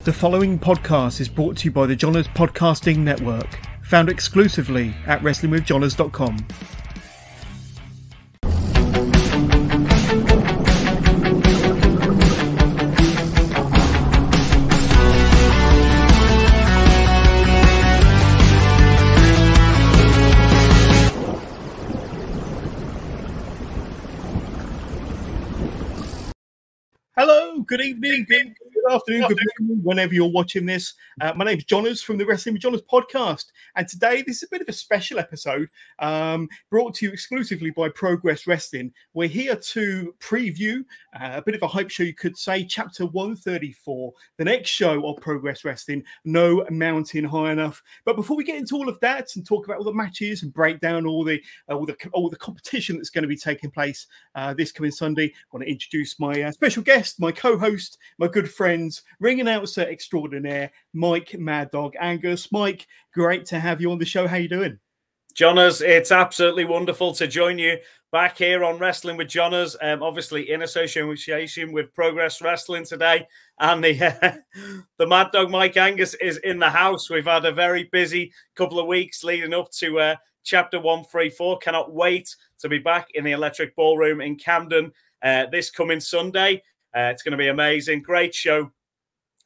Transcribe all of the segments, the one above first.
The following podcast is brought to you by the Johners Podcasting Network, found exclusively at wrestlingwithjohners.com. Hello, good evening, good afternoon, good morning, whenever you're watching this. My name's Johners from the Wrestling with Johners podcast, and today this is a bit of a special episode brought to you exclusively by Progress Wrestling. We're here to preview a bit of a hype show, you could say, Chapter 134, the next show of Progress Wrestling, No Mountain High Enough. But before we get into all of that and talk about all the matches and break down all the competition that's going to be taking place this coming Sunday, I want to introduce my special guest, my co-host, my good friends, ring announcer extraordinaire, Mike Maddog. Angus, Mike, great to have you on the show. How you doing? Johners, it's absolutely wonderful to join you back here on Wrestling with Johners, obviously in association with Progress Wrestling today. And the Mad Dog Mike Angus is in the house. We've had a very busy couple of weeks leading up to Chapter 134. Cannot wait to be back in the Electric Ballroom in Camden this coming Sunday. It's going to be amazing. Great show.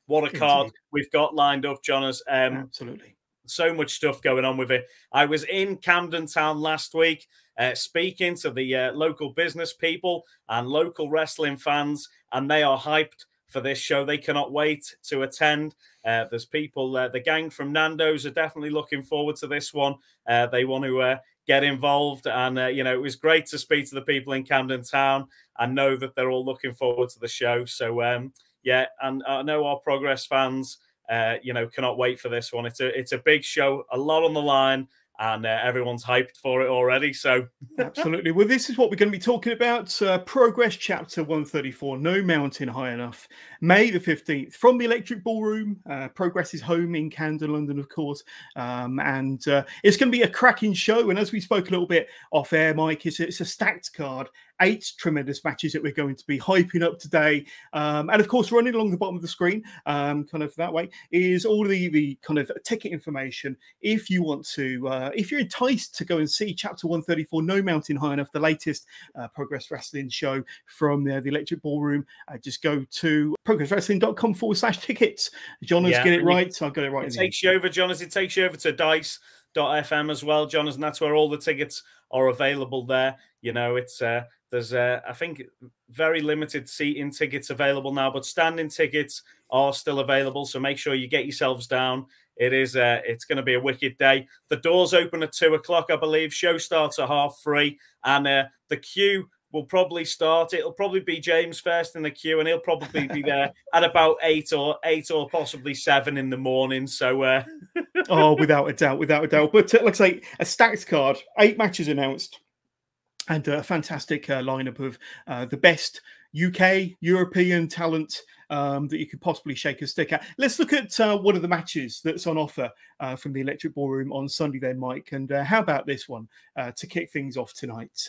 What a card we've got lined up, Johners. Absolutely. So much stuff going on with it. I was in Camden Town last week speaking to the local business people and local wrestling fans, and they are hyped for this show. They cannot wait to attend. There's people, the gang from Nando's are definitely looking forward to this one. They want to get involved, and it was great to speak to the people in Camden Town and know that they're all looking forward to the show. So yeah, and I know our Progress fans cannot wait for this one. It's a big show, a lot on the line, and everyone's hyped for it already. So absolutely. Well, this is what we're going to be talking about. Progress Chapter 134, No Mountain High Enough, May the 15th, from the Electric Ballroom. Progress is home in Camden, London, of course. And it's going to be a cracking show. And as we spoke a little bit off air, Mike, it's a stacked card. 8 tremendous matches that we're going to be hyping up today. And of course, running along the bottom of the screen, kind of that way, is all the kind of ticket information. If you want to, if you're enticed to go and see Chapter 134, No Mountain High Enough, the latest Progress Wrestling show from the Electric Ballroom, just go to progresswrestling.com/tickets. Johners, get it right. I got it right. It takes you over, Johners. It takes you over to dice.fm as well, Johners, and that's where all the tickets are available there. It's there's I think very limited seating tickets available now, but standing tickets are still available. So make sure you get yourselves down. It's going to be a wicked day. The doors open at 2 o'clock, I believe. Show starts at 3:30, and the queue will probably start. It'll probably be James first in the queue, and he'll probably be there at about 8 or possibly 7 in the morning. So, oh, without a doubt. But like I say, a stacked card, 8 matches announced, and a fantastic lineup of the best UK, European talent that you could possibly shake a stick at. Let's look at one of the matches that's on offer from the Electric Ballroom on Sunday then, Mike. And how about this one to kick things off tonight?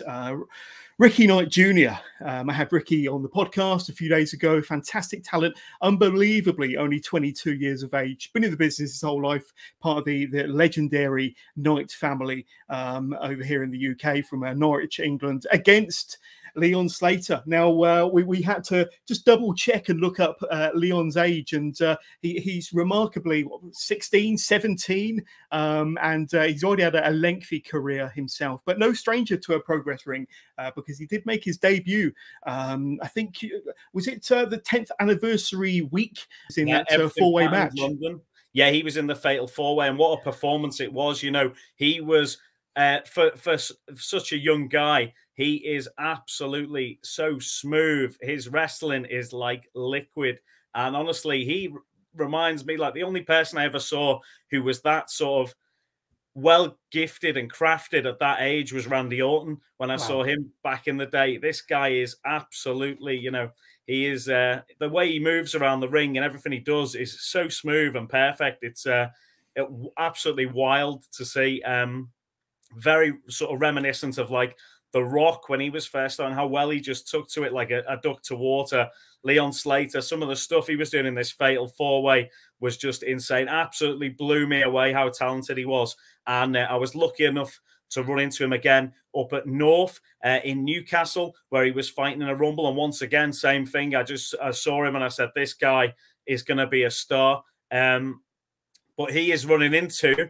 Ricky Knight Jr. I had Ricky on the podcast a few days ago. Fantastic talent, unbelievably only 22 years of age. Been in the business his whole life, part of the legendary Knight family over here in the UK from Norwich, England, against Leon Slater. Now, we had to just double check and look up Leon's age, and he's remarkably 16, 17, and he's already had a lengthy career himself, but no stranger to a Progress ring because he did make his debut. I think, was it the 10th anniversary week in that 4-way match? London. Yeah, he was in the Fatal 4-way, and what a performance it was. He was, for such a young guy, he is absolutely so smooth. His wrestling is like liquid. And honestly, he reminds me like the only person I ever saw who was that sort of well gifted and crafted at that age was Randy Orton. When I saw him back in the day, this guy is absolutely, he is the way he moves around the ring and everything he does is so smooth and perfect. It's absolutely wild to see. Very sort of reminiscent of like The Rock, when he was first on, how well he just took to it like a duck to water. Leon Slater, some of the stuff he was doing in this fatal four-way was just insane. Absolutely blew me away how talented he was. And I was lucky enough to run into him again up at North in Newcastle, where he was fighting in a Rumble. And once again, same thing. I saw him and I said, this guy is going to be a star. But he is running into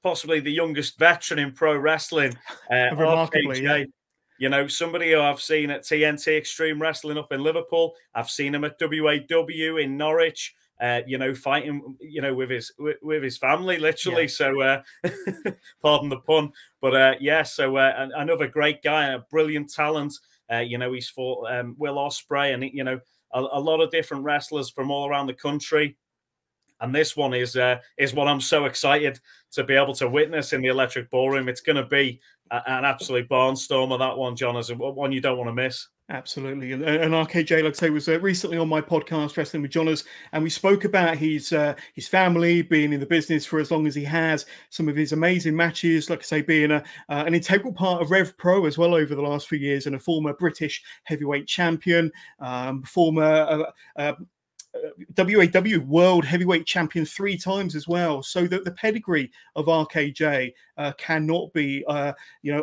possibly the youngest veteran in pro wrestling, remarkably, RKJ. yeah. You know, somebody who I've seen at TNT Extreme Wrestling up in Liverpool. I've seen him at WAW in Norwich. You know, fighting, you know, with his family, literally. Yeah. So, pardon the pun, but yeah. So another great guy, a brilliant talent. You know, he's fought Will Ospreay, and you know, a lot of different wrestlers from all around the country. And this one is what I'm so excited to be able to witness in the Electric Ballroom. It's going to be an absolute barnstormer, that one, John, is one you don't want to miss. Absolutely. And RKJ, like I say, was recently on my podcast, Wrestling with Johners, and we spoke about his family, being in the business for as long as he has, some of his amazing matches, like I say, being an integral part of Rev Pro as well over the last few years, and a former British heavyweight champion, former WAW World Heavyweight Champion 3 times as well. So that the pedigree of RKJ cannot be,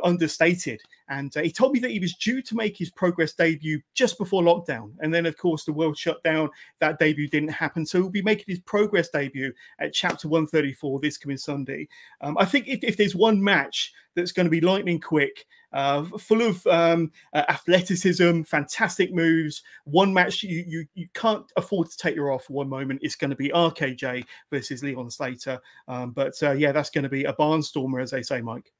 understated. And he told me that he was due to make his Progress debut just before lockdown. And then, of course, the world shut down. That debut didn't happen. So he'll be making his Progress debut at Chapter 134 this coming Sunday. I think if there's one match that's going to be lightning quick, full of athleticism, fantastic moves, one match you can't afford to take your off for one moment, it's going to be RKJ versus Leon Slater. Yeah, that's going to be a barnstormer, as they say, Mike.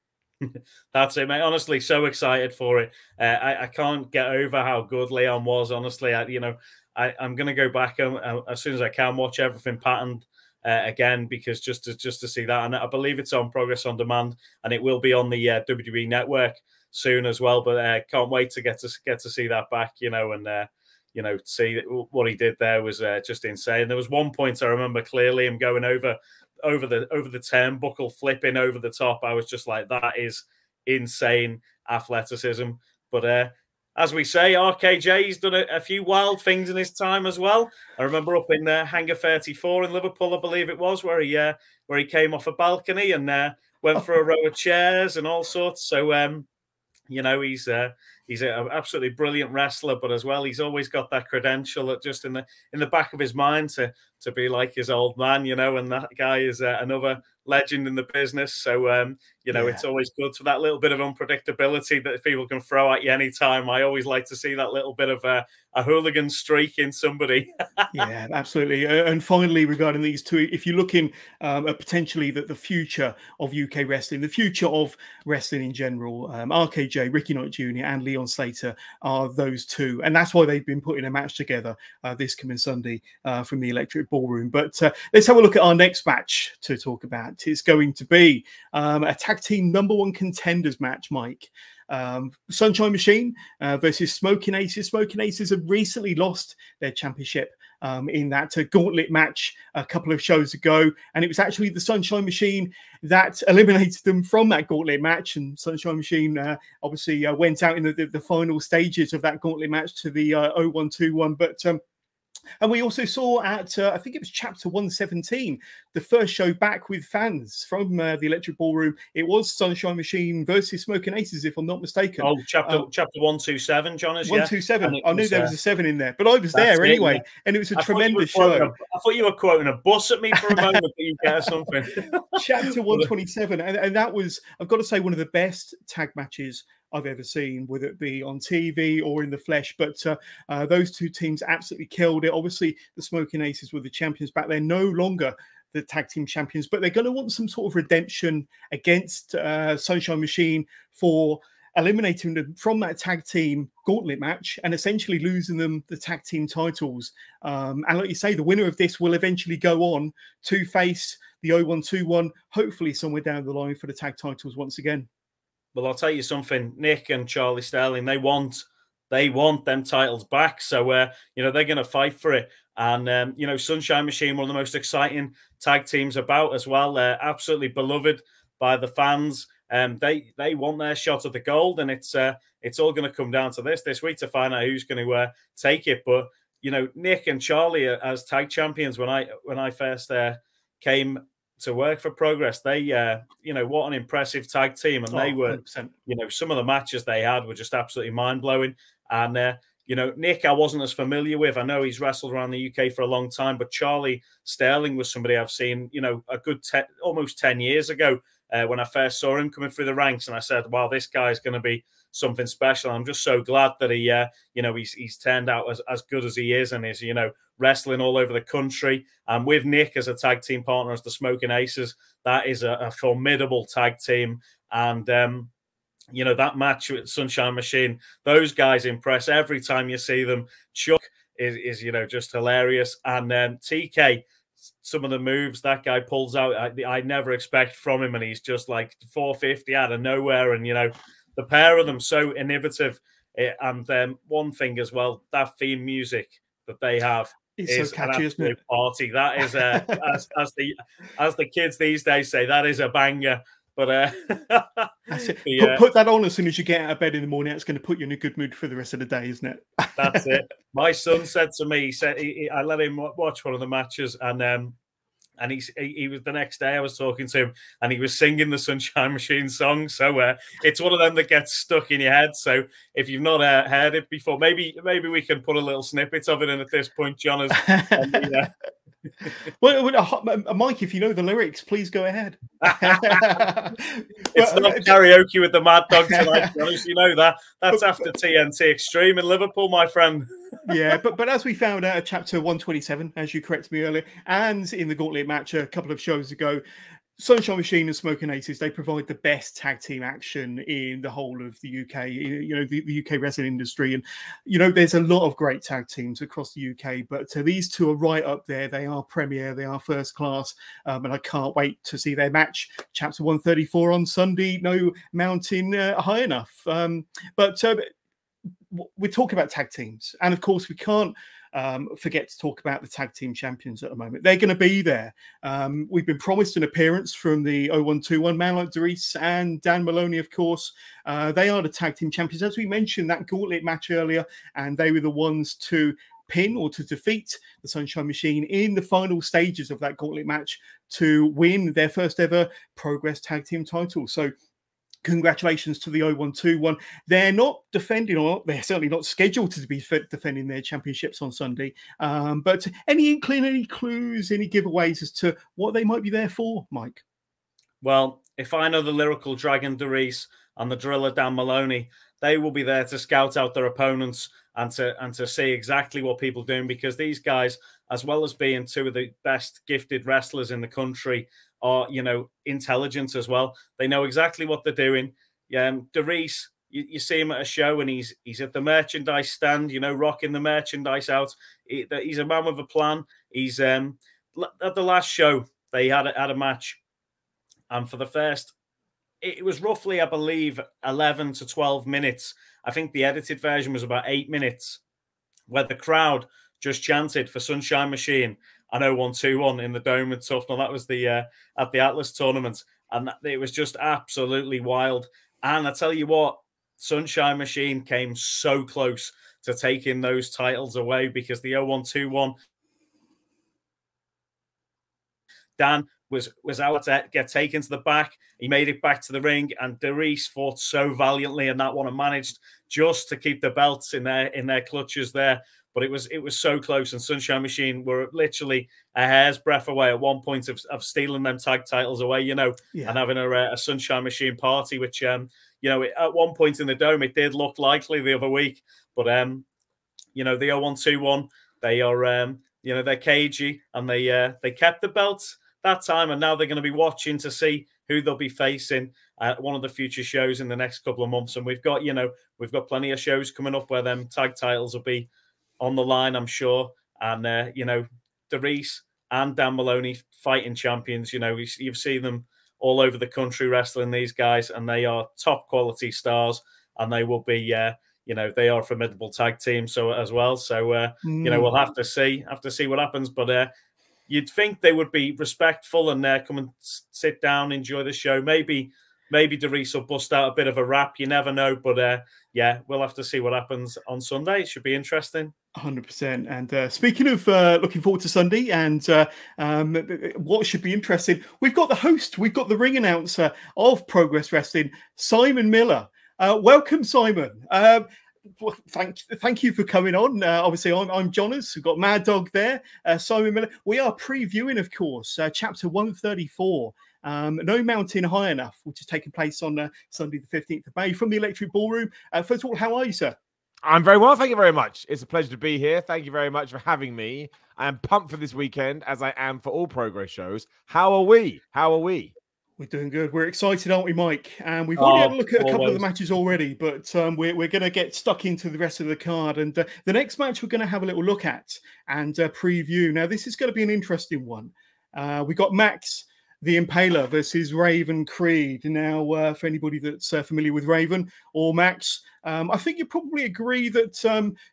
That's it, mate. Honestly, so excited for it. I can't get over how good Leon was. Honestly, I'm going to go back as soon as I can, watch everything patterned again, because just to see that. And I believe it's on Progress on Demand, and it will be on the WWE Network soon as well. But can't wait to get to see that back. You know, and see what he did there was just insane. There was one point I remember clearly him going over the turnbuckle, flipping over the top. I was just like, that is insane athleticism. But as we say, RKJ's done a few wild things in his time as well. I remember up in Hangar 34 in Liverpool, I believe it was, where he came off a balcony and went for a row of chairs and all sorts. So he's an absolutely brilliant wrestler, but as well, he's always got that credential that just in the back of his mind to be like his old man, and that guy is another legend in the business. So, it's always good for that little bit of unpredictability that people can throw at you anytime. I always like to see that little bit of a hooligan streak in somebody. Yeah, absolutely. And finally, regarding these two, if you're looking at potentially the future of UK wrestling, the future of wrestling in general, RKJ, Ricky Knight Jr. and Leon Slater are those two. And that's why they've been putting a match together this coming Sunday from the Electric Ballroom. But let's have a look at our next match to talk about. It's going to be a tag team #1 contenders match, Mike. Sunshine Machine versus Smoking Aces. Smoking Aces have recently lost their championship in that gauntlet match a couple of shows ago, and it was actually the Sunshine Machine that eliminated them from that gauntlet match. And Sunshine Machine obviously went out in the final stages of that gauntlet match to the 0121. But and we also saw at, I think it was Chapter 117, the first show back with fans from the Electric Ballroom. It was Sunshine Machine versus Smoking Aces, if I'm not mistaken. Oh, chapter 127, John, is 127. I knew there was a 7 in there, but I was there anyway, and it was a tremendous show. I thought you were quoting a bus at me for a moment that you get something. Chapter 127, and that was, I've got to say, one of the best tag matches I've ever seen, whether it be on TV or in the flesh. But those two teams absolutely killed it. Obviously, the Smoking Aces were the champions back then, no longer the tag team champions, but they're going to want some sort of redemption against Sunshine Machine for eliminating them from that tag team gauntlet match and essentially losing them the tag team titles. And like you say, the winner of this will eventually go on to face the 0121, hopefully somewhere down the line for the tag titles once again. Well, I'll tell you something, Nick and Charlie Sterling, they want them titles back. So, they're going to fight for it. And, Sunshine Machine, one of the most exciting tag teams about as well. They're absolutely beloved by the fans. they want their shot at the gold, and it's all going to come down to this week to find out who's going to take it. But you know, Nick and Charlie as tag champions when I first came to work for Progress, they you know, what an impressive tag team, and they were 100%. You know, some of the matches they had were just absolutely mind blowing. And you know, Nick, I wasn't as familiar with. I know he's wrestled around the UK for a long time, but Charlie Sterling was somebody I've seen, you know, a good almost 10 years ago when I first saw him coming through the ranks, and I said, "Wow, this guy's going to be something special." I'm just so glad that he, you know, he's turned out as good as he is, and is, you know, wrestling all over the country. And with Nick as a tag team partner as the Smoking Aces, that is a formidable tag team. And you know, that match with Sunshine Machine, those guys impress every time you see them. Chuck is you know, just hilarious. And TK, some of the moves that guy pulls out, I never expect from him, and he's just like 450 out of nowhere. And you know, the pair of them so innovative. And one thing as well, that theme music that they have is so catchy, an isn't it? party. That is as the kids these days say, that is a banger. But That's it. Put that on as soon as you get out of bed in the morning. It's going to put you in a good mood for the rest of the day, isn't it? That's it. My son said to me, he said I let him watch one of the matches, and he was, the next day I was talking to him, and he was singing the Sunshine Machine song. So it's one of them that gets stuck in your head. So if you've not heard it before, maybe we can put a little snippet of it in at this point, John. Well, Mike, if you know the lyrics, please go ahead. It's not karaoke with the Maddog tonight, Jonas. You know that. That's after TNT Extreme in Liverpool, my friend. Yeah, but as we found out at chapter 127, as you corrected me earlier, and in the Gauntlet match a couple of shows ago, Sunshine Machine and Smoking Aces, they provide the best tag team action in the whole of the UK, you know, the UK wrestling industry. And, you know, there's a lot of great tag teams across the UK, but these two are right up there. They are premier, they are first class, and I can't wait to see their match, chapter 134 on Sunday. No mountain high enough. But we're talking about tag teams, and of course we can't forget to talk about the tag team champions at the moment. They're going to be there. We've been promised an appearance from the 0121 man like Doris and Dan Maloney, of course. They are the tag team champions, as we mentioned that Gauntlet match earlier, and they were the ones to pin or to defeat the Sunshine Machine in the final stages of that Gauntlet match to win their first ever Progress tag team title. So congratulations to the 0121. They're not defending, or they're certainly not scheduled to be defending their championships on Sunday. But any inkling, any clues, any giveaways as to what they might be there for, Mike? Well, if I know the lyrical Dragon Doris and the driller Dan Maloney, they will be there to scout out their opponents and to see exactly what people are doing, because these guys, as well as being two of the best gifted wrestlers in the country, are, you know, intelligent as well. They know exactly what they're doing. Doris, you see him at a show and he's at the merchandise stand, you know, rocking the merchandise out. He's a man with a plan. He's at the last show they had a match, and for the first, it was roughly, I believe, 11 to 12 minutes. I think the edited version was about 8 minutes, where the crowd just chanted for Sunshine Machine and 0121 in the Dome and Tufnell. That was the at the Atlas tournament, and it was just absolutely wild. And I tell you what, Sunshine Machine came so close to taking those titles away, because the 0121 Dan was out to get taken to the back. He made it back to the ring, and Doris fought so valiantly in that one and managed just to keep the belts in their clutches there. But it was so close, and Sunshine Machine were literally a hair's breadth away at one point of stealing them tag titles away, you know, and having a Sunshine Machine party, which, you know, at one point in the Dome, it did look likely the other week. But, you know, the 0121, they are, you know, they're cagey, and they kept the belts that time, and now they're going to be watching to see who they'll be facing at one of the future shows in the next couple of months. And we've got plenty of shows coming up where them tag titles will be on the line, I'm sure. And, you know, Doris and Dan Maloney, fighting champions, you know, you've seen them all over the country wrestling, these guys, and they are top quality stars, and they will be, you know, they are a formidable tag team as well. So, you know, we'll have to see what happens. But you'd think they would be respectful and come and sit down, enjoy the show. Maybe maybe Doris will bust out a bit of a rap. You never know. But yeah, we'll have to see what happens on Sunday. It should be interesting. 100%. And speaking of looking forward to Sunday and what should be interesting, we've got the host, we've got the ring announcer of Progress Wrestling, Simon Miller. Welcome, Simon. Well, thank you for coming on. Obviously, I'm Jonas. We've got Maddog there. Simon Miller. We are previewing, of course, chapter 134. No Mountain High Enough, which is taking place on Sunday, the 15th of May from the Electric Ballroom. First of all, how are you, sir? I'm very well, thank you very much. It's a pleasure to be here. Thank you very much for having me. I am pumped for this weekend, as I am for all Progress shows. How are we? How are we? We're doing good. We're excited, aren't we, Mike? And we've already had a look at a couple of the matches already, but we're going to get stuck into the rest of the card. And the next match we're going to have a little look at and preview. Now, this is going to be an interesting one. We got Max the Impaler versus Raven Creed. Now, for anybody that's familiar with Raven or Max, I think you probably agree that,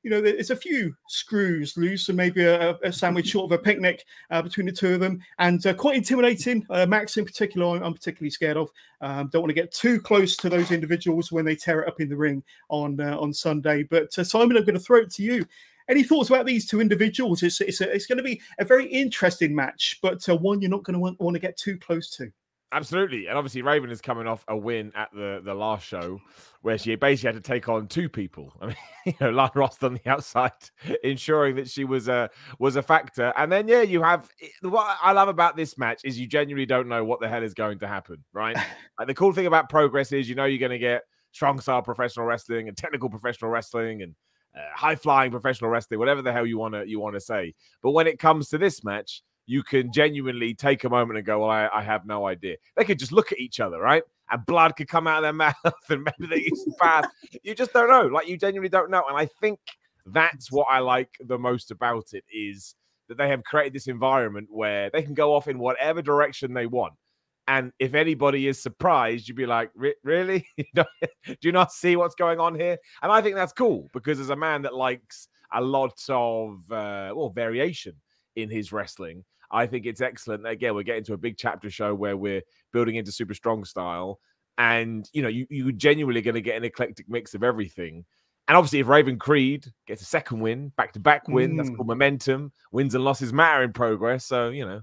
you know, there's a few screws loose and maybe a sandwich short of a picnic between the two of them. And quite intimidating. Max in particular, I'm particularly scared of. Don't want to get too close to those individuals when they tear it up in the ring on Sunday. But Simon, I'm going to throw it to you. Any thoughts about these two individuals? It's going to be a very interesting match, but one you're not going to want to get too close to. Absolutely. And obviously, Raven is coming off a win at the last show where she basically had to take on two people. I mean, you know, Lana Ross on the outside, ensuring that she was a factor. And then, yeah, you have what I love about this match is you genuinely don't know what the hell is going to happen, right? Like, the cool thing about Progress is, you know, you're going to get strong style professional wrestling and technical professional wrestling and high-flying professional wrestling, whatever the hell you want to say. But when it comes to this match, you can genuinely take a moment and go, well, I have no idea. They could just look at each other, right? And blood could come out of their mouth and maybe they used to fast. You just don't know. Like, you genuinely don't know. And I think that's what I like the most about it, is that they have created this environment where they can go off in whatever direction they want. And if anybody is surprised, you'd be like, really? Do you not see what's going on here? And I think that's cool, because as a man that likes a lot of variation in his wrestling, I think it's excellent. Again, we're getting to a big chapter show where we're building into super strong style. And, you know, you genuinely going to get an eclectic mix of everything. And obviously, if Raven Creed gets a second win, back-to-back win, that's called momentum. Wins and losses matter in Progress. So, you know,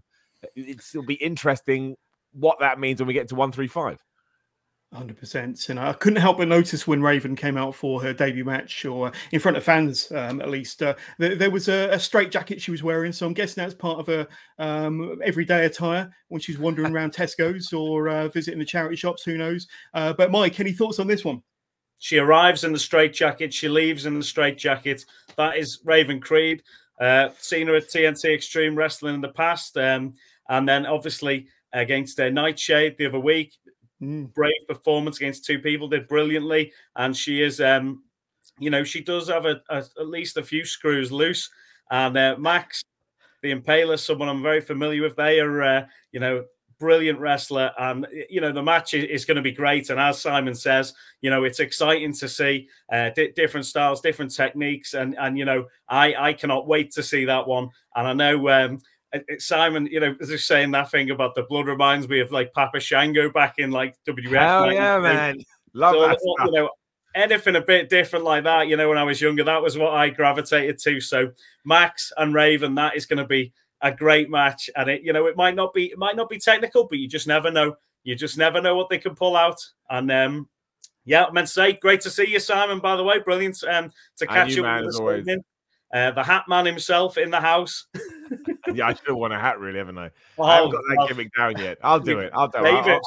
it'll be interesting what that means when we get to 135. 100%. And I couldn't help but notice when Raven came out for her debut match, or in front of fans at least, there was a straight jacket she was wearing. So I'm guessing that's part of her everyday attire when she's wandering around Tesco's or visiting the charity shops. Who knows? But Mike, any thoughts on this one? She arrives in the straight jacket. She leaves in the straight jacket. That is Raven Creed. Seen her at TNT Extreme Wrestling in the past. And then obviously against Nightshade the other week. Brave performance against two people, did brilliantly. And she is, you know, she does have at least a few screws loose. And Max, the Impaler, someone I'm very familiar with. They are, you know, brilliant wrestler. And, you know, the match is going to be great. And as Simon says, you know, it's exciting to see different styles, different techniques. And you know, I cannot wait to see that one. And I know Simon, you know, just saying that thing about the blood reminds me of like Papa Shango back in like WWF. Hell yeah, man. Love that stuff. You know, anything a bit different like that, you know, when I was younger, that was what I gravitated to. So Max and Raven, that is going to be a great match. And it, you know, it might not be technical, but you just never know. You just never know what they can pull out. And yeah, I meant to say, great to see you, Simon, by the way. Brilliant to catch you this evening. The Hat Man himself in the house. Yeah, I still want a hat, really, haven't I? I haven't got that gimmick down yet. I'll do it.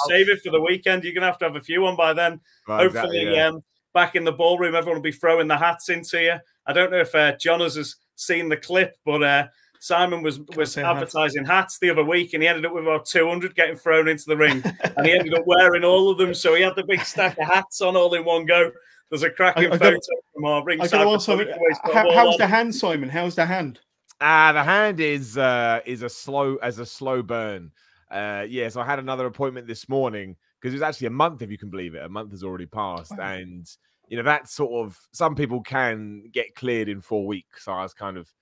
Save it for the weekend. You're going to have a few on by then. Well, hopefully, exactly, yeah. Back in the ballroom, everyone will be throwing the hats into you. I don't know if Jonas has seen the clip, but Simon was advertising hats the other week, and he ended up with about 200 getting thrown into the ring. And he ended up wearing all of them, so he had the big stack of hats on all in one go. There's a cracking photo from our ringside. How's the hand, Simon? How's the hand? The hand is a slow burn. Yeah, so I had another appointment this morning because it was actually a month, if you can believe it. A month has already passed, wow. And you know, that's sort of, some people can get cleared in 4 weeks. So I was kind of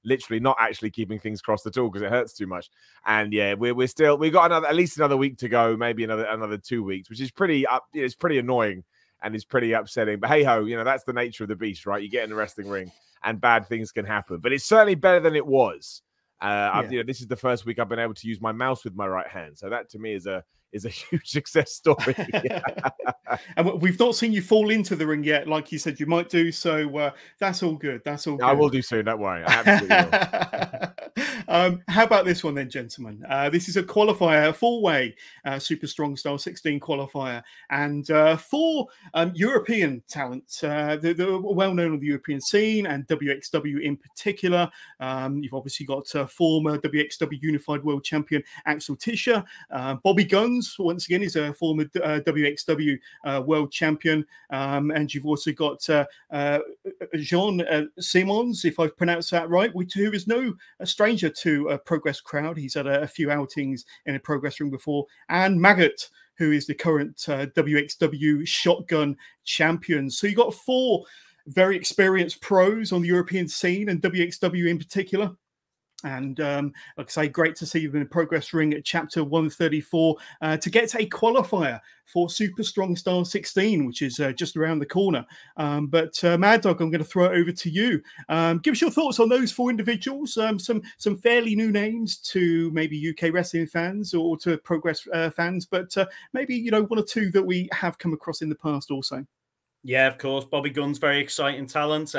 literally not actually keeping things crossed at all because it hurts too much. And yeah, we got at least another week to go, maybe another 2 weeks, which is it's pretty annoying and it's pretty upsetting. But hey ho, that's the nature of the beast, right? You get in the wrestling ring and bad things can happen. But it's certainly better than it was. This is the first week I've been able to use my mouse with my right hand, so that to me is a huge success story. And we've not seen you fall into the ring yet, like you said you might do. So that's all good. That's all good. I will do soon. Don't worry. I absolutely will. How about this one then, gentlemen? This is a qualifier, a four-way Super Strong Style 16 qualifier, and four European talents. They're well known on the European scene and WXW in particular. You've obviously got former WXW Unified World Champion Axel Tischer, Bobby Guns, once again, is a former WXW World Champion, and you've also got Jean Simons, if I've pronounced that right, who is no stranger to a Progress crowd. He's had a few outings in a Progress ring before, and Maggot, who is the current WXW Shotgun Champion. So you've got four very experienced pros on the European scene and WXW in particular. And like I say, great to see you in a Progress ring at Chapter 134 to get a qualifier for Super Strong Style 16, which is just around the corner. But Maddog, I'm going to throw it over to you. Give us your thoughts on those four individuals. Some fairly new names to maybe UK wrestling fans or to Progress fans, but maybe one or two that we have come across in the past also. Yeah, of course. Bobby Gunn's very exciting talent.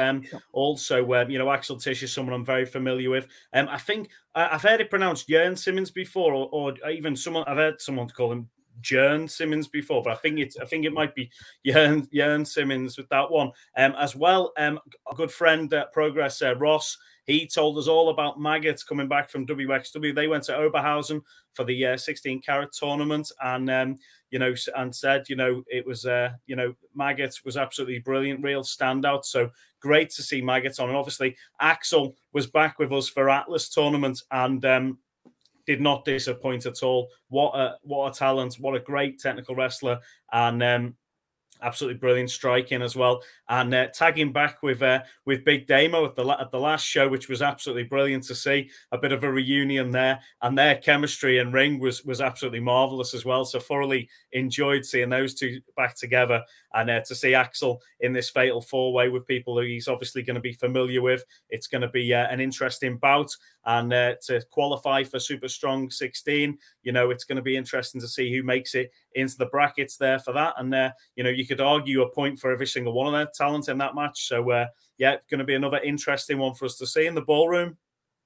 Also, Axel Tish is someone I'm very familiar with. I think I've heard it pronounced Jern Simmons before, or even I've heard someone call him Jern Simmons before, but I think it might be Jern Simmons with that one. As well, a good friend at Progress, Ross. He told us all about Maggot coming back from WXW. They went to Oberhausen for the 16 carat tournament, and and said, it was, Maggot was absolutely brilliant, real standout. So great to see Maggot on. And obviously, Axel was back with us for Atlas tournament and did not disappoint at all. What a talent! What a great technical wrestler, and absolutely brilliant striking as well, and tagging back with Big Damo at the last show, which was absolutely brilliant to see. A bit of a reunion there, and their chemistry in ring was absolutely marvelous as well. So thoroughly enjoyed seeing those two back together, and to see Axel in this fatal four-way with people who he's obviously going to be familiar with. It's going to be an interesting bout, and to qualify for Super Strong 16, it's going to be interesting to see who makes it into the brackets there for that. And you could argue a point for every single one of their talent in that match. So yeah, it's going to be another interesting one for us to see in the ballroom.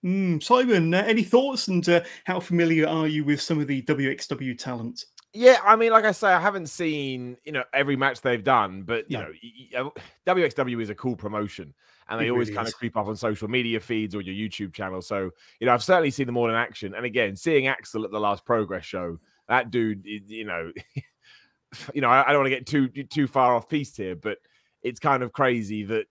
Simon, any thoughts, and how familiar are you with some of the WXW talent? Yeah, I mean, like I say, I haven't seen every match they've done, but WXW is a cool promotion, and they always kind of creep up on social media feeds or your YouTube channel. So I've certainly seen them all in action. And again, seeing Axel at the last Progress show, that dude, I don't want to get too far off piste here, but it's kind of crazy that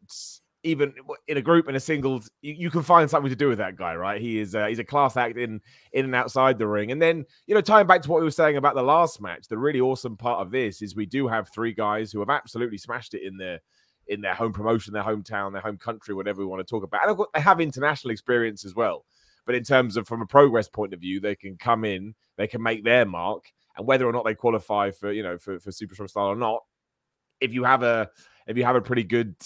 even in a group, in a singles, you can find something to do with that guy, right? He's a class act in and outside the ring. And then, tying back to what we were saying about the last match, the really awesome part of this is we do have three guys who have absolutely smashed it in their home promotion, their hometown, their home country, whatever we want to talk about. And of course, they have international experience as well. But in terms of from a Progress point of view, they can come in, they can make their mark, and whether or not they qualify for for Super Strong Style or not, if you have a pretty good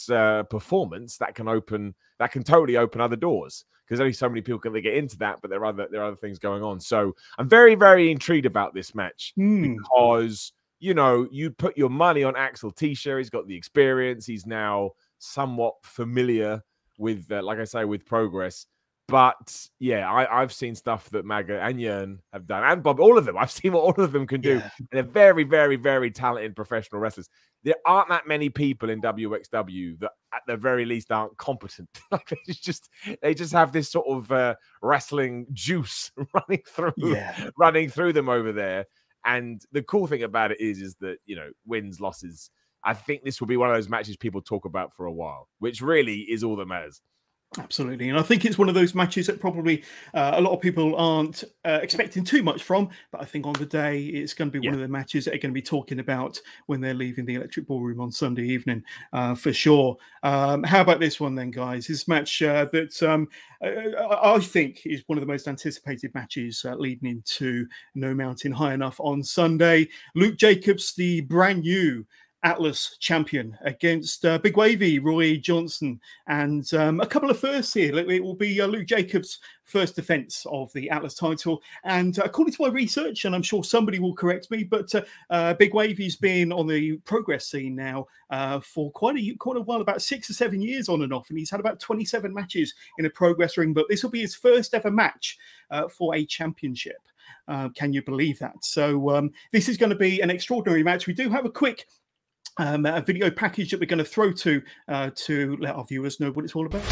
performance, that can totally open other doors, because only so many people can get into that. But there are other things going on. So I'm very, very intrigued about this match because you put your money on Axel Tischer. He's got the experience. He's now somewhat familiar with, like I say, with Progress. But yeah, I've seen stuff that Maggot and Jern have done, and Bob, all of them. I've seen what all of them can do. And they're very, very, very talented professional wrestlers. There aren't that many people in WXW that, at the very least, aren't competent. They just have this sort of wrestling juice running through them over there. And the cool thing about it is that wins, losses. I think this will be one of those matches people talk about for a while, which really is all that matters. Absolutely. And I think it's one of those matches that probably a lot of people aren't expecting too much from. But I think on the day, it's going to be one of the matches that are going to be talking about when they're leaving the Electric Ballroom on Sunday evening, for sure. How about this one then, guys? This match that I think is one of the most anticipated matches leading into No Mountain High Enough on Sunday. Luke Jacobs, the brand new Atlas champion, against Big Wavy, Roy Johnson, and a couple of firsts here. It will be Luke Jacobs' first defense of the Atlas title. And according to my research, and I'm sure somebody will correct me, but Big Wavy's been on the progress scene now for quite a while, about 6 or 7 years on and off. And he's had about 27 matches in a progress ring, but this will be his first ever match for a championship. Can you believe that? So this is going to be an extraordinary match. We do have a quick a video package that we're going to throw to let our viewers know what it's all about.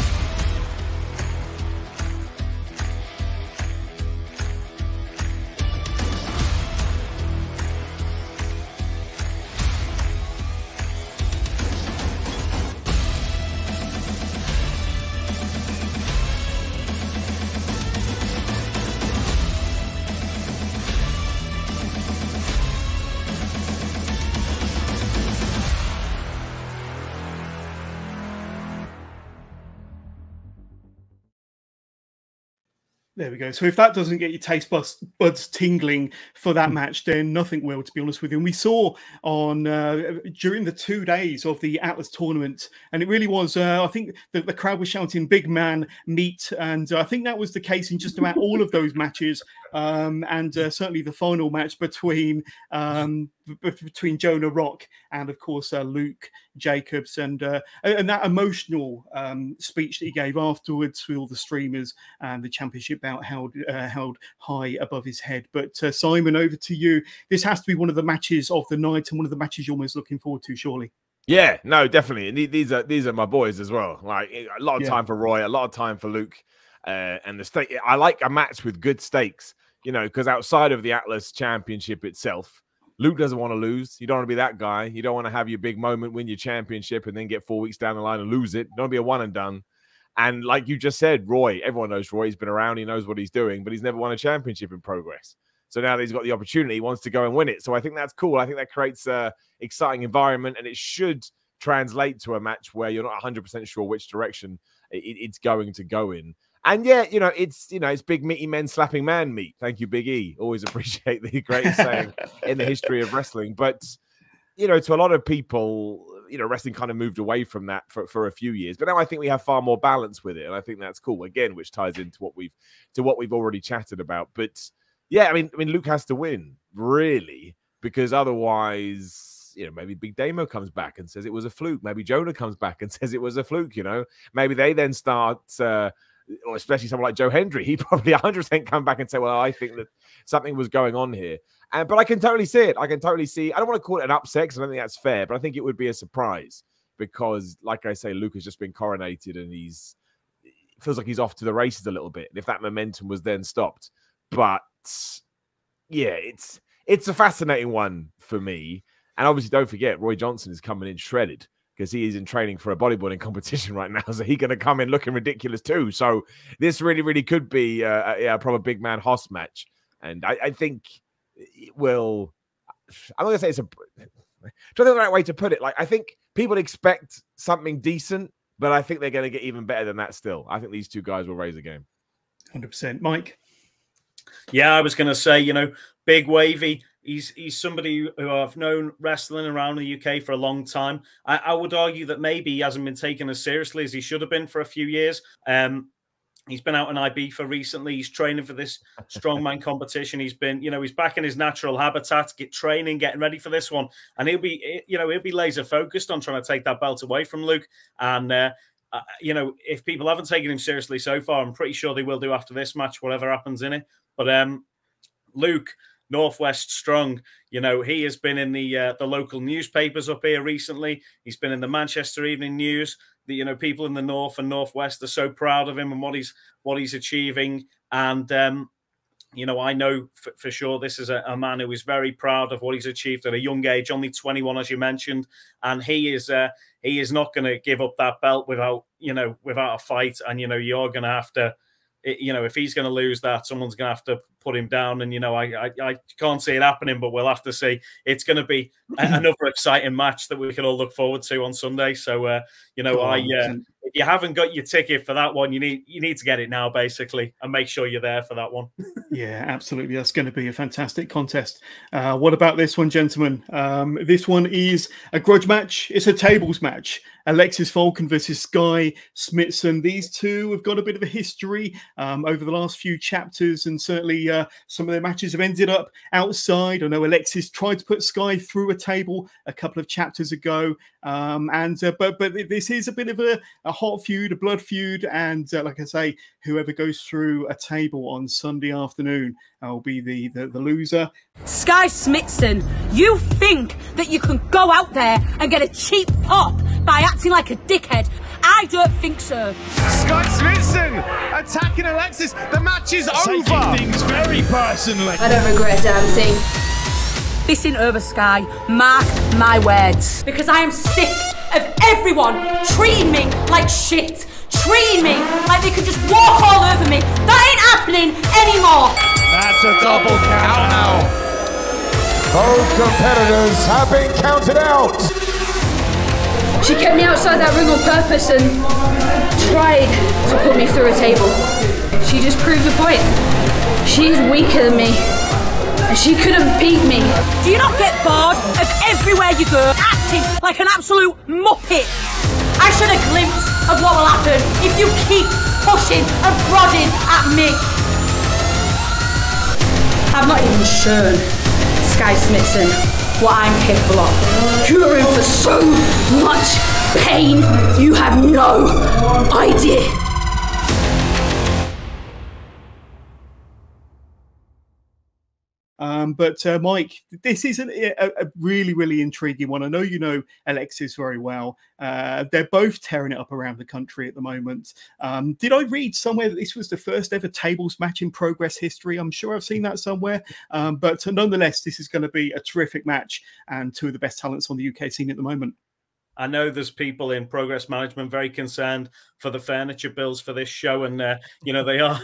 There we go. So if that doesn't get your taste buds tingling for that match, then nothing will, to be honest with you. And we saw on during the 2 days of the Atlas tournament, and it really was, I think the crowd was shouting, "Big man, meet." And I think that was the case in just about all of those matches. And certainly the final match between Jonah Rock and, of course, Luke Jacobs, and that emotional speech that he gave afterwards to all the streamers, and the championship bout held high above his head. But Simon, over to you. This has to be one of the matches of the night, and one of the matches you're most looking forward to, surely. Yeah, no, definitely. And these are my boys as well. Like, a lot of time for Roy, a lot of time for Luke, and the stake. I like a match with good stakes, you know, because outside of the Atlas Championship itself, Luke doesn't want to lose. You don't want to be that guy. You don't want to have your big moment, win your championship, and then get 4 weeks down the line and lose it. You don't want to be a one and done. And like you just said, Roy, everyone knows Roy. He's been around. He knows what he's doing, but he's never won a championship in progress. So now that he's got the opportunity, he wants to go and win it. So I think that's cool. I think that creates an exciting environment, and it should translate to a match where you're not 100% sure which direction it's going to go in. And yeah, it's big meaty men slapping man meat. Thank you, Big E. Always appreciate the greatest saying in the history of wrestling. But to a lot of people, wrestling kind of moved away from that for a few years. But now I think we have far more balance with it, and I think that's cool. Again, which ties into what we've already chatted about. But yeah, I mean, Luke has to win, really, because otherwise, maybe Big Damo comes back and says it was a fluke. Maybe Jonah comes back and says it was a fluke. Maybe they then start. Or especially someone like Joe Hendry, he probably 100% come back and say, well, I think that something was going on here. But I can totally see it. I can totally see. I don't want to call it an upset because I don't think that's fair, but I think it would be a surprise because, like I say, Luke has just been coronated and it feels like he's off to the races a little bit. And if that momentum was then stopped. But yeah, it's a fascinating one for me. And obviously, don't forget, Roy Johnson is coming in shredded, because he is in training for a bodybuilding competition right now. So he's going to come in looking ridiculous too. So this really, really could be a proper big man Hoss match. And I think it will, I'm not going to say it's trying to think the right way to put it. Like, I think people expect something decent, but I think they're going to get even better than that still. I think these two guys will raise the game. 100%. Mike? Yeah, I was going to say, Big Wavy, he's somebody who I've known wrestling around the UK for a long time. I would argue that maybe he hasn't been taken as seriously as he should have been for a few years. He's been out in Ibiza recently. He's training for this strongman competition. He's been, he's back in his natural habitat, getting ready for this one. And he'll be laser focused on trying to take that belt away from Luke. And, if people haven't taken him seriously so far, I'm pretty sure they will do after this match, whatever happens in it. But Luke, Northwest Strong, he has been in the local newspapers up here recently. He's been in the Manchester Evening News. People in the North and Northwest are so proud of him and what he's achieving. And You know, I know for sure this is a man who is very proud of what he's achieved at a young age, only 21, as you mentioned, and he is not going to give up that belt without a fight. And you're going to have to, if he's going to lose that, someone's going to have to put him down. And I can't see it happening, but we'll have to see. It's going to be another exciting match that we can all look forward to on Sunday. So if you haven't got your ticket for that one, you need to get it now, basically, and make sure you're there for that one. Yeah, absolutely. That's going to be a fantastic contest. What about this one, gentlemen? This one is a grudge match. It's a tables match. Alexis Falcon versus Sky Smithson. These two have got a bit of a history over the last few chapters, and certainly some of their matches have ended up outside. I know Alexis tried to put Sky through a table a couple of chapters ago, but this is a bit of a hot feud, a blood feud, and like I say, whoever goes through a table on Sunday afternoon will be the loser. Sky Smithson, you think that you can go out there and get a cheap pop by acting like a dickhead? I don't think so. Sky Smithson attacking Alexis. The match is over. Taking things very personally. I don't regret a damn thing. This ain't over, Sky. Mark my words. Because I am sick of everyone treating me like shit. Treating me like they could just walk all over me. That ain't happening anymore. That's a double count now. Both competitors have been counted out. She kept me outside that ring on purpose and tried to put me through a table. She just proved the point. She's weaker than me, and she couldn't beat me. Do you not get bored of everywhere you go acting like an absolute muppet? I should have glimpsed of what will happen if you keep pushing and prodding at me. I've not even shown Sky Smithson what I'm capable of. You're in for so much pain, you have no idea. But Mike, this is a really, really intriguing one. I know you know Alexis very well. They're both tearing it up around the country at the moment. Did I read somewhere that this was the first ever tables match in Progress history? I'm sure I've seen that somewhere. But nonetheless, this is going to be a terrific match and two of the best talents on the UK scene at the moment. I know there's people in Progress Management very concerned for the furniture bills for this show, and they are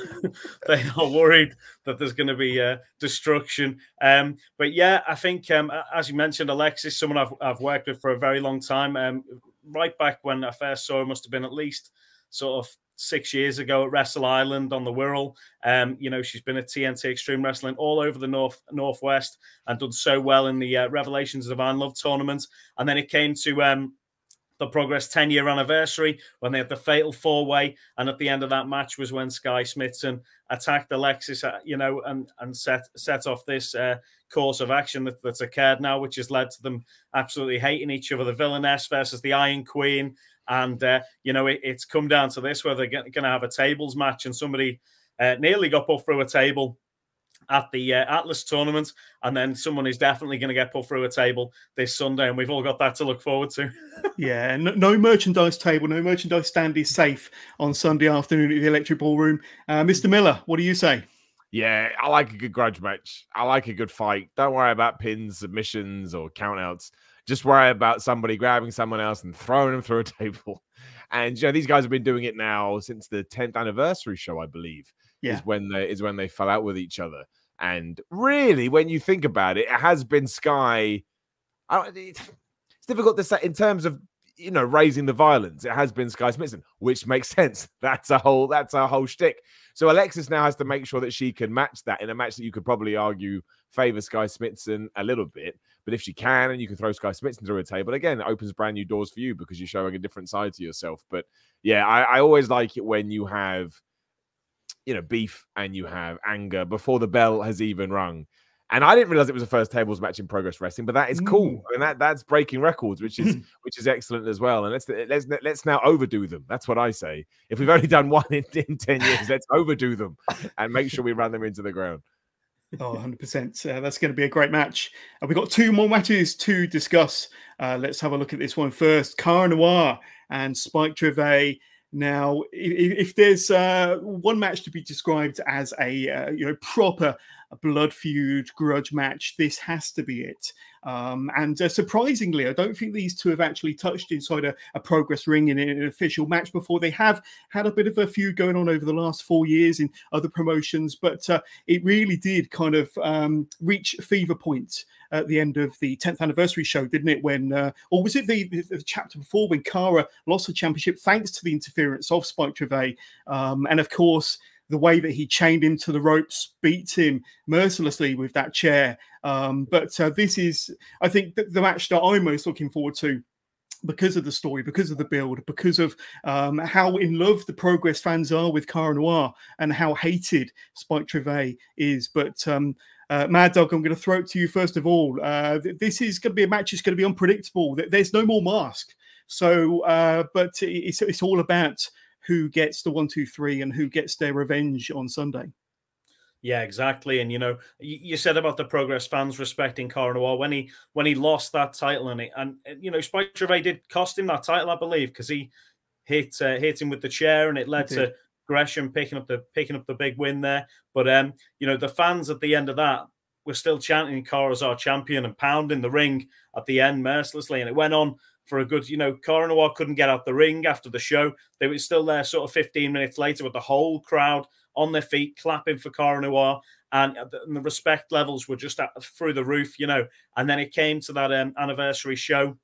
worried that there's going to be destruction. But yeah, I think as you mentioned, Alexis, someone I've worked with for a very long time. Right back when I first saw her, must have been at least sort of 6 years ago at Wrestle Island on the Wirral. She's been at TNT Extreme Wrestling all over the Northwest and done so well in the Revelations of Divine Love tournament. And then it came to the Progress 10-year anniversary when they had the fatal four-way, and at the end of that match was when Sky Smithson attacked Alexis, and set off this course of action that's occurred now, which has led to them absolutely hating each other. The Villainess versus the Iron Queen, and it's come down to this, where they're going to have a tables match, and somebody nearly got put through a table at the Atlas tournament, and then someone is definitely going to get put through a table this Sunday, and we've all got that to look forward to. Yeah, no merchandise table, no merchandise stand is safe on Sunday afternoon at the Electric Ballroom. Mr. Miller, what do you say? Yeah, I like a good grudge match. I like a good fight. Don't worry about pins, submissions, or countouts. Just worry about somebody grabbing someone else and throwing them through a table. And these guys have been doing it now since the 10th anniversary show, I believe. Yeah. is when they fell out with each other. And really, when you think about it, it has been Sky. It's difficult to say in terms of raising the violence. It has been Sky Smithson, which makes sense. That's a whole shtick. So Alexis now has to make sure that she can match that in a match that you could probably argue favor Sky Smithson a little bit. But if she can, and you can throw Sky Smithson through a table, again, it opens brand new doors for you because you're showing a different side to yourself. But yeah, I always like it when you have beef and you have anger before the bell has even rung. And I didn't realize it was the first tables match in Progress Wrestling, but that is cool. I mean, that's breaking records, which is excellent as well. And let's now overdo them. That's what I say. If we've only done one in 10 years, let's overdo them and make sure we run them into the ground. Oh, 100%. That's going to be a great match. We've got two more matches to discuss. Let's have a look at this one first. Cara Noir and Spike Treva. Now, if there's one match to be described as a proper blood feud grudge match, this has to be it. And surprisingly, I don't think these two have actually touched inside a Progress ring in an official match before. They have had a bit of a feud going on over the last 4 years in other promotions, but it really did kind of reach fever point at the end of the 10th anniversary show, didn't it? When, or was it the chapter before, when Cara lost the championship thanks to the interference of Spike Treva, and of course, the way that he chained him to the ropes, beat him mercilessly with that chair. But this is, I think, the match that I'm most looking forward to because of the story, because of the build, because of how in love the Progress fans are with Cara Noir and how hated Spike Treva is. But Maddog, I'm going to throw it to you first of all. This is going to be a match that's going to be unpredictable. There's no more mask. So, but it's all about who gets the 1, 2, 3 and who gets their revenge on Sunday. Yeah, exactly. And, you know, you said about the Progress fans respecting Cara Noir when he lost that title, and you know, Spike Treva did cost him that title, I believe, because he hit him with the chair, and it led to Gresham picking up the big win there. But you know, the fans at the end of that were still chanting Cara's our champion and pounding the ring at the end mercilessly, and it went on for a good, you know, Cara Noir couldn't get out the ring after the show. They were still there sort of 15 minutes later with the whole crowd on their feet clapping for Cara Noir, and the respect levels were just through the roof, you know. And then it came to that anniversary show.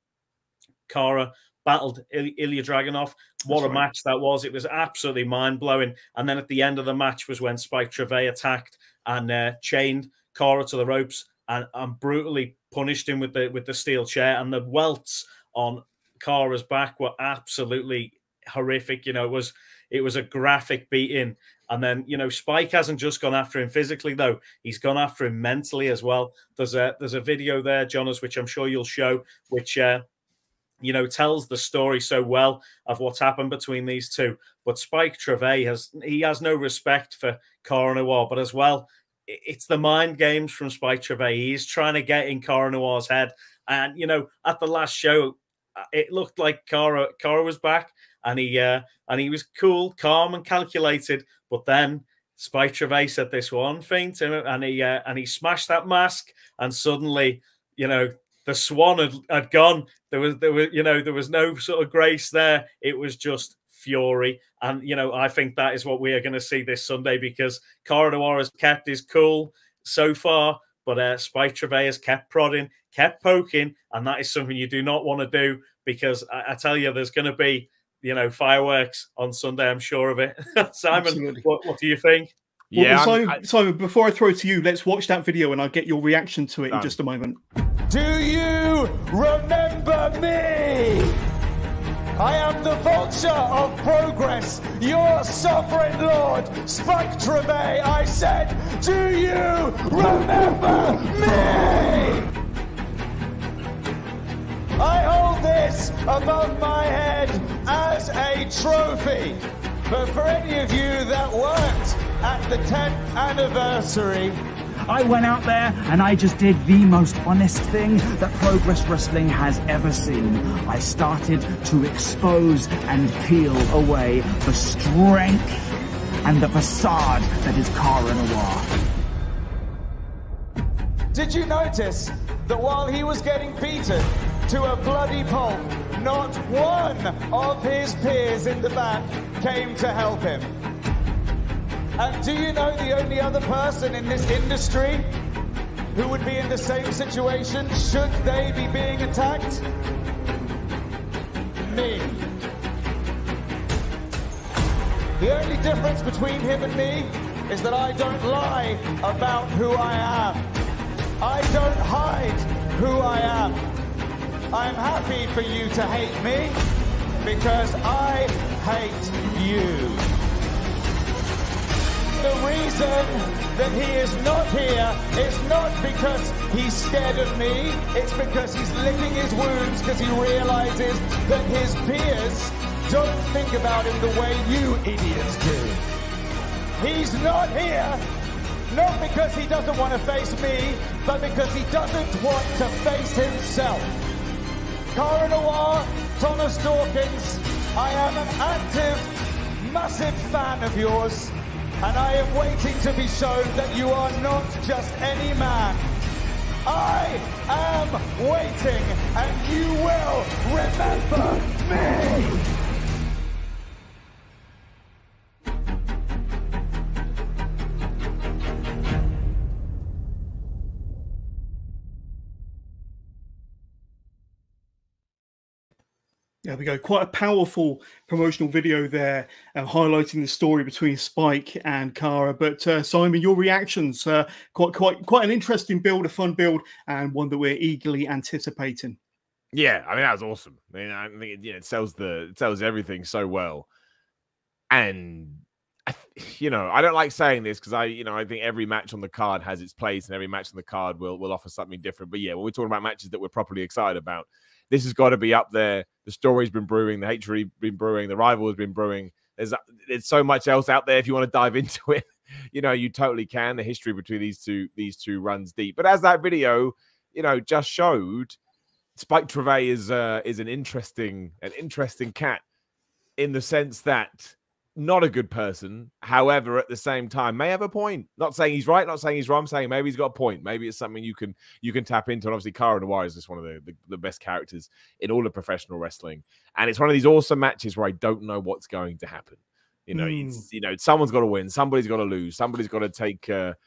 Cara battled Ilya Dragunov. What a match that was. It was absolutely mind-blowing. And then at the end of the match was when Spike Treva attacked and chained Cara to the ropes and brutally punished him with the steel chair, and the welts on Cara's back were absolutely horrific. You know, it was a graphic beating. And then, you know, Spike hasn't just gone after him physically, though. He's gone after him mentally as well. There's a video there, Jonas, which I'm sure you'll show, which you know, tells the story so well of what's happened between these two. But Spike Treva has no respect for Cara Noir, but as well, it's the mind games from Spike Treva. He's trying to get in Cara Noir's head. And, you know, at the last show, it looked like Cara was back, and he was cool, calm, and calculated. But then Spike Treva said this one thing to him, and he smashed that mask, and suddenly, you know, the swan had gone. There was no sort of grace there. It was just fury. And, you know, I think that is what we are going to see this Sunday, because Cara Noir has kept his cool so far, but Spike Treva has kept prodding, kept poking, and that is something you do not want to do, because I tell you, there's going to be, you know, fireworks on Sunday, I'm sure of it. Simon, what do you think? Yeah, well, Simon, before I throw it to you, let's watch that video and I'll get your reaction to it in just a moment. Do you remember me? I am the Vulture of Progress, your sovereign lord, Spike Treva. I said, do you remember me? I hold this above my head as a trophy. But for any of you that weren't at the 10th anniversary, I went out there and I just did the most honest thing that Progress Wrestling has ever seen. I started to expose and peel away the strength and the facade that is Cara Noir. Did you notice that while he was getting beaten to a bloody pulp, not one of his peers in the back came to help him? And do you know the only other person in this industry who would be in the same situation should they be being attacked? Me. The only difference between him and me is that I don't lie about who I am. I don't hide who I am. I'm happy for you to hate me because I hate you. The reason that he is not here is not because he's scared of me, it's because he's licking his wounds because he realizes that his peers don't think about him the way you idiots do. He's not here, not because he doesn't want to face me, but because he doesn't want to face himself. Cara Noir, Thomas Dawkins, I am an active, massive fan of yours, and I am waiting to be shown that you are not just any man. I am waiting, and you will remember me! There we go. Quite a powerful promotional video there, highlighting the story between Spike and Cara. But Simon, your reactions? Quite an interesting build, a fun build, and one that we're eagerly anticipating. Yeah, I mean that was awesome. I mean, I think it sells everything so well, and I don't like saying this because I think every match on the card has its place, and every match on the card will offer something different. But yeah, when we're talking about matches that we're properly excited about, this has got to be up there. The story's been brewing, the hatred been brewing, the rival has been brewing. There's so much else out there if you want to dive into it. You totally can. The history between these two runs deep. But as that video, just showed, Spike Treva is an interesting cat in the sense that not a good person. However, at the same time, may have a point. Not saying he's right, not saying he's wrong. I'm saying maybe he's got a point. Maybe it's something you can tap into. And obviously, Cara Noir is just one of the best characters in all of professional wrestling. And it's one of these awesome matches where I don't know what's going to happen. Someone's got to win, somebody's got to lose, somebody's got to take a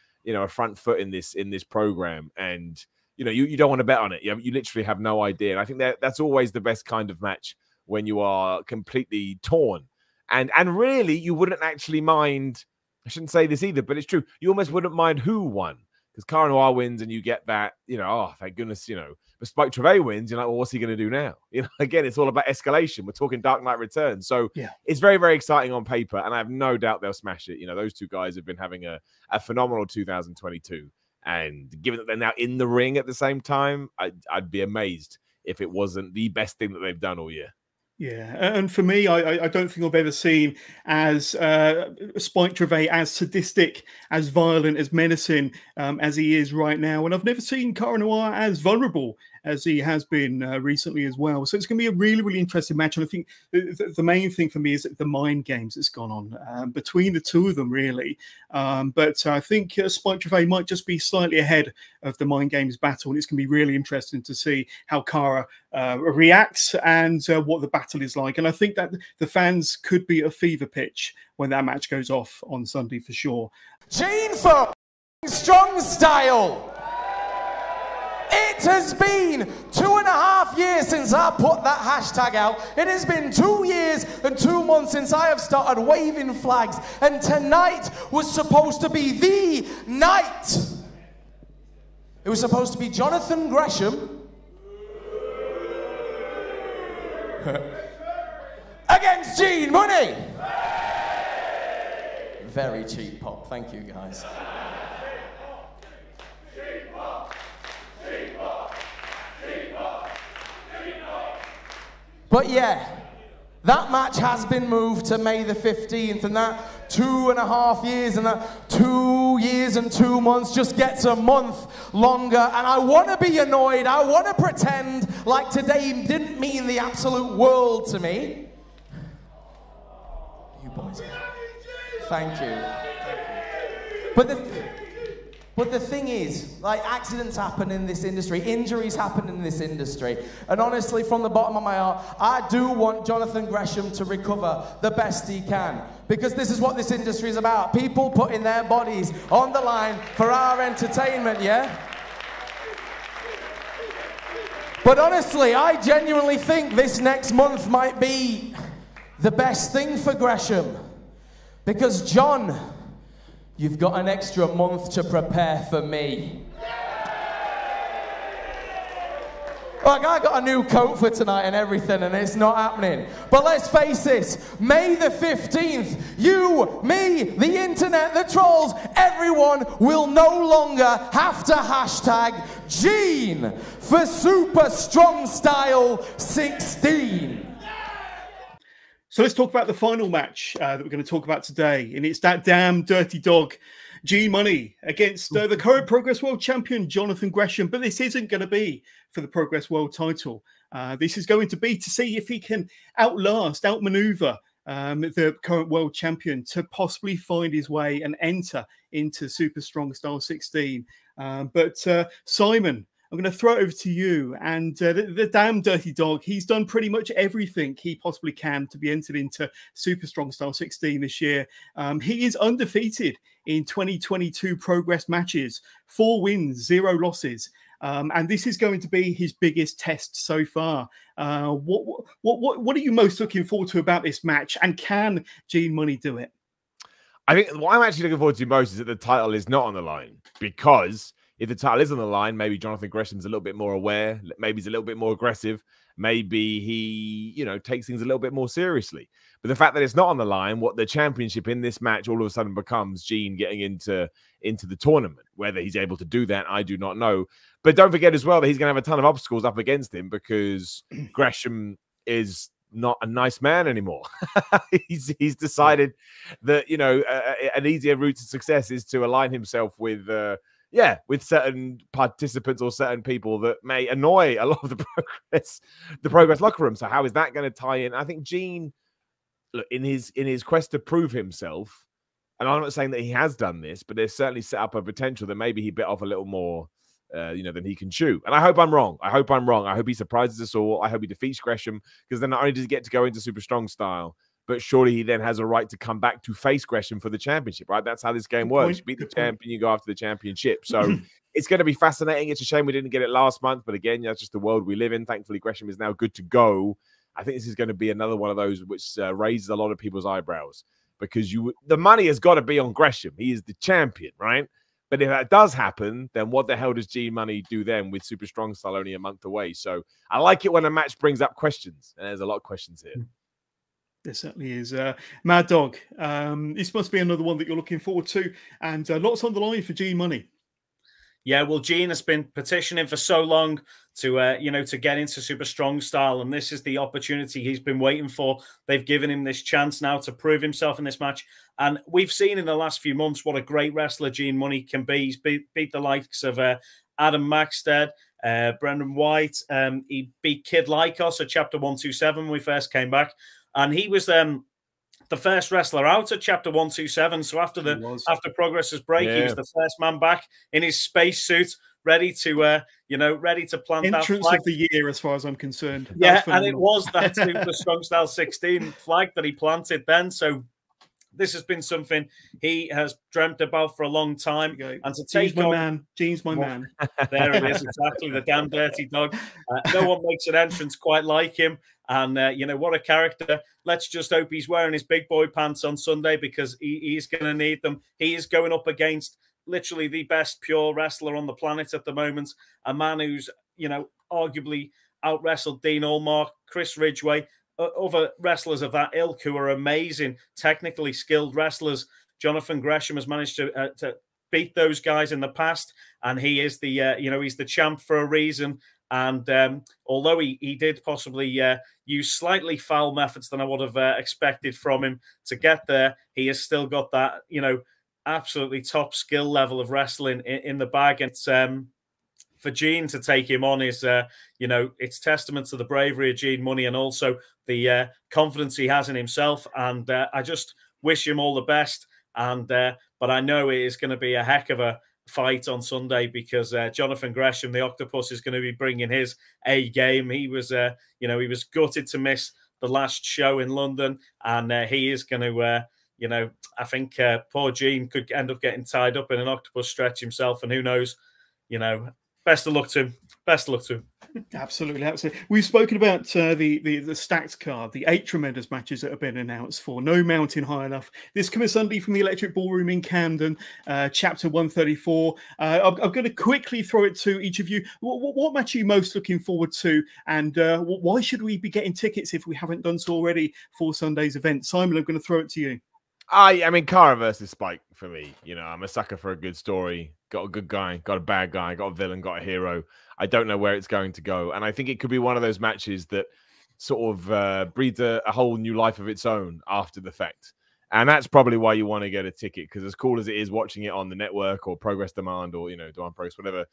front foot in this program. And you don't want to bet on it. You literally have no idea. And I think that's always the best kind of match when you are completely torn. And really, you wouldn't actually mind, I shouldn't say this either, but it's true. You almost wouldn't mind who won. Because Cara Noir wins and you get that, oh, thank goodness, But Spike Treva wins, you're like, well, what's he going to do now? Again, it's all about escalation. We're talking Dark Knight Returns. So yeah, it's very, very exciting on paper. And I have no doubt they'll smash it. Those two guys have been having a phenomenal 2022. And given that they're now in the ring at the same time, I'd be amazed if it wasn't the best thing that they've done all year. Yeah, and for me, I don't think I've ever seen as Spike Treva as sadistic, as violent, as menacing as he is right now. And I've never seen Cara Noir as vulnerable as he has been recently as well. So it's going to be a really, really interesting match. And I think the main thing for me is the mind games that's gone on between the two of them, really. But I think Spike Treva might just be slightly ahead of the mind games battle. And it's going to be really interesting to see how Cara reacts and what the battle is like. And I think that the fans could be at a fever pitch when that match goes off on Sunday for sure. Gene for strong style. It has been 2.5 years since I put that hashtag out. It has been 2 years and 2 months since I have started waving flags. And tonight was supposed to be the night. It was supposed to be Jonathan Gresham against Gene Money. Very cheap pop. Thank you, guys. But yeah, that match has been moved to May the 15th, and that 2.5 years and that 2 years and 2 months just gets a month longer. And I want to be annoyed. I want to pretend like today didn't mean the absolute world to me. You boys. Thank you. But the thing is, like, accidents happen in this industry, injuries happen in this industry, and honestly, from the bottom of my heart, I do want Jonathan Gresham to recover the best he can, because this is what this industry is about, people putting their bodies on the line for our entertainment, yeah? But honestly, I genuinely think this next month might be the best thing for Gresham, because John, you've got an extra month to prepare for me. Like, I got a new coat for tonight and everything, and it's not happening. But let's face this, May the 15th, you, me, the internet, the trolls, everyone will no longer have to hashtag Gene for Super Strong Style 16. So let's talk about the final match that we're going to talk about today. And it's that damn dirty dog, Gene Money, against the current Progress World Champion, Jonathan Gresham. But this isn't going to be for the Progress World title. This is going to be to see if he can outmaneuver the current world champion to possibly find his way and enter into Super Strong Style 16. But Simon, I'm going to throw it over to you. And the damn dirty dog, he's done pretty much everything he possibly can to be entered into Super Strong Style 16 this year. He is undefeated in 2022 Progress matches, 4 wins, 0 losses. And this is going to be his biggest test so far. What are you most looking forward to about this match? And can Gene Money do it? I think what I'm actually looking forward to most is that the title is not on the line, because if the title is on the line, maybe Jonathan Gresham's a little bit more aware, maybe he's a little bit more aggressive, maybe he, takes things a little bit more seriously. But the fact that it's not on the line, what the championship in this match all of a sudden becomes Gene getting into the tournament. Whether he's able to do that, I do not know. But don't forget as well that he's going to have a ton of obstacles up against him, because Gresham is not a nice man anymore. he's decided that, an easier route to success is to align himself with certain participants or certain people that may annoy a lot of the progress locker room. So how is that going to tie in? I think Gene, look, in his quest to prove himself, and I'm not saying that he has done this, but there's certainly set up a potential that maybe he bit off a little more, than he can chew. And I hope I'm wrong. I hope he surprises us all. I hope he defeats Gresham, because then not only does he get to go into Super Strong Style, but surely he then has a right to come back to face Gresham for the championship, right? That's how this game works. You beat the champion, you go after the championship. So it's going to be fascinating. It's a shame we didn't get it last month, but again, that's just the world we live in. Thankfully, Gresham is now good to go. I think this is going to be another one of those which raises a lot of people's eyebrows, because the money has got to be on Gresham. He is the champion, right? But if that does happen, then what the hell does Gene Money do then with Super Strong Style only a month away? So I like it when a match brings up questions, and there's a lot of questions here. There certainly is. Maddog, this must be another one that you're looking forward to, and lots on the line for Gene Money. Yeah, well, Gene has been petitioning for so long to, to get into Super Strong Style, and this is the opportunity he's been waiting for. They've given him this chance now to prove himself in this match, and we've seen in the last few months what a great wrestler Gene Money can be. He's beat the likes of Adam Maxted, Brendan White. He beat Kid Lycos at Chapter 127 when we first came back, and he was the first wrestler out at Chapter 127. So after Progress's break, he was the first man back in his spacesuit, ready to plant that flag. Of the year, as far as I'm concerned. Yeah, and it was that Super Strong Style 16 flag that he planted then. So this has been something he has dreamt about for a long time. And to take Gene's my man. There it is, exactly, the damn dirty dog. No one makes an entrance quite like him. And, what a character. Let's just hope he's wearing his big boy pants on Sunday, because he's going to need them. He is going up against literally the best pure wrestler on the planet at the moment. A man who's, arguably out-wrestled Dean Allmark, Chris Ridgway, other wrestlers of that ilk who are amazing, technically skilled wrestlers. Jonathan Gresham has managed to beat those guys in the past, and he is the, he's the champ for a reason. And although he did possibly use slightly foul methods than I would have expected from him to get there, he has still got that, absolutely top skill level of wrestling in the bag. And it's, for Gene to take him on is, it's testament to the bravery of Gene Money, and also the confidence he has in himself. And I just wish him all the best. And but I know it is going to be a heck of a fight on Sunday, because Jonathan Gresham, the Octopus, is going to be bringing his A game. He was, he was gutted to miss the last show in London, and he is going to, I think poor Gene could end up getting tied up in an octopus stretch himself, and who knows, best of luck to him. Best of luck to him. Absolutely, absolutely. We've spoken about the stacked card, the 8 tremendous matches that have been announced for No Mountain High Enough. This coming Sunday from the Electric Ballroom in Camden, Chapter 134. I'm going to quickly throw it to each of you. What match are you most looking forward to, and why should we be getting tickets if we haven't done so already for Sunday's event? Simon, I'm going to throw it to you. I mean, Kara versus Spike for me. I'm a sucker for a good story. Got a good guy, got a bad guy, got a villain, got a hero. I don't know where it's going to go. And I think it could be one of those matches that sort of breeds a whole new life of its own after the fact. And that's probably why you want to get a ticket, because as cool as it is watching it on the network or Progress Demand or, Demand Progress, whatever,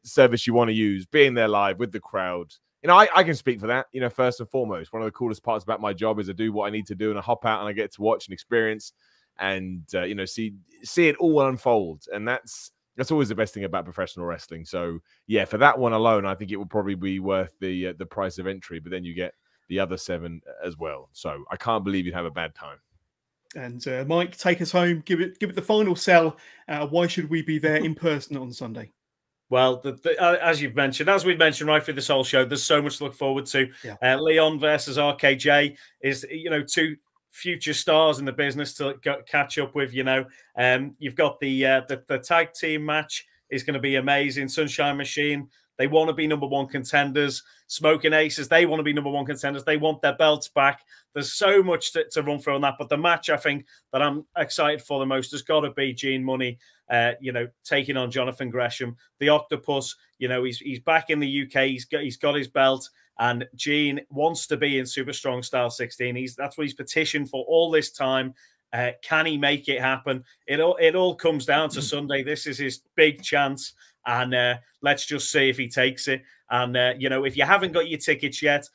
service you want to use, being there live with the crowd you know, I can speak for that. You know, first and foremost, one of the coolest parts about my job is I do what I need to do, and I hop out and I get to watch and experience, and you know, see it all unfold, and that's always the best thing about professional wrestling. So yeah, for that one alone, I think it would probably be worth the price of entry. But then you get the other 7 as well. So I can't believe you'd have a bad time. And Mike, take us home. Give it the final sell. Why should we be there in person on Sunday? Well, as we've mentioned right through this whole show, there's so much to look forward to. Yeah. Leon versus RKJ is, you know, 2 future stars in the business to catch up with. You know, you've got the tag team match is going to be amazing. Sunshine Machine, they want to be #1 contenders. Smoking Aces, they want to be #1 contenders. They want their belts back. There's so much to run through on that. But the match I think that I'm excited for the most has got to be Gene Money, you know, taking on Jonathan Gresham. The Octopus, you know, he's back in the UK. He's got his belt. And Gene wants to be in Super Strong Style 16. That's what he's petitioned for all this time. Can he make it happen? It all comes down to Sunday. This is his big chance. And let's just see if he takes it. And, you know, if you haven't got your tickets yet,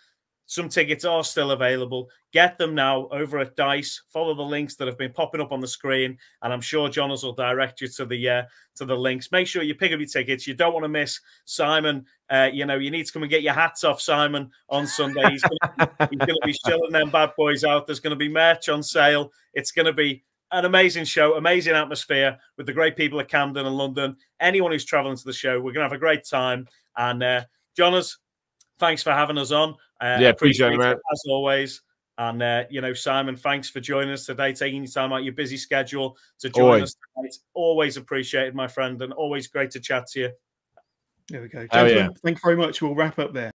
some tickets are still available. Get them now over at Dice. Follow the links that have been popping up on the screen, and I'm sure Jonas will direct you to the links. Make sure you pick up your tickets. You don't want to miss Simon. You know, you need to come and get your hats off Simon on Sunday. He's going to be shilling them bad boys out. There's going to be merch on sale. It's going to be an amazing show, amazing atmosphere with the great people at Camden and London. Anyone who's traveling to the show, we're going to have a great time. And Jonas, thanks for having us on. Yeah, appreciate it, man. As always. And, you know, Simon, thanks for joining us today, taking your time out your busy schedule to join us tonight. Always appreciated, my friend, and always great to chat to you. There we go. Gentlemen, thank you very much. We'll wrap up there.